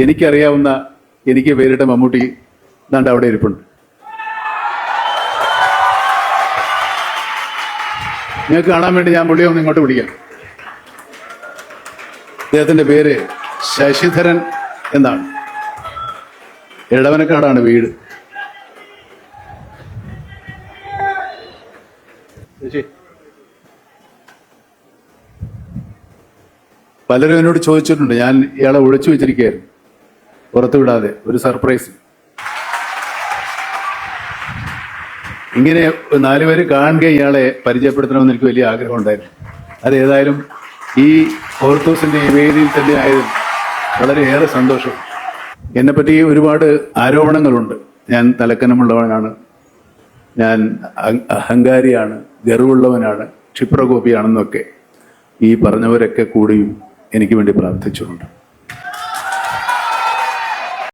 എനിക്കറിയാവുന്ന, എനിക്ക് പേരിട്ട മമ്മൂട്ടി ദാണ്ട് അവിടെ ഇരിപ്പുണ്ട്. നിങ്ങൾക്ക് കാണാൻ വേണ്ടി ഞാൻ പുള്ളിയെ ഒന്ന് ഇങ്ങോട്ട് വിളിക്കാം. അദ്ദേഹത്തിന്റെ പേര് ശശിധരൻ എന്നാണ്. എടവനക്കാടാണ് വീട്. പലരും എന്നോട് ചോദിച്ചിട്ടുണ്ട്, ഞാൻ ഇയാളെ ഒളിച്ചു വെച്ചിരിക്കുകയായിരുന്നു, പുറത്തു വിടാതെ, ഒരു സർപ്രൈസ്. ഇങ്ങനെ 4 പേര് കാണുക ഇയാളെ പരിചയപ്പെടുത്തണമെന്ന് എനിക്ക് വലിയ ആഗ്രഹം ഉണ്ടായിരുന്നു. അതേതായാലും ഈ ഓർത്തോസിന്റെ ഈ വേദിയിൽ തന്നെ ആയതിൽ വളരെയേറെ സന്തോഷം. എന്നെപ്പറ്റി ഒരുപാട് ആരോപണങ്ങളുണ്ട്. ഞാൻ തലക്കനമുള്ളവനാണ്, ഞാൻ അഹങ്കാരിയാണ്, ഗർവുള്ളവനാണ്, ക്ഷിപ്രകോപിയാണെന്നൊക്കെ ഈ പറഞ്ഞവരൊക്കെ കൂടിയും എനിക്ക് വേണ്ടി പ്രാർത്ഥിച്ചിട്ടുണ്ട്.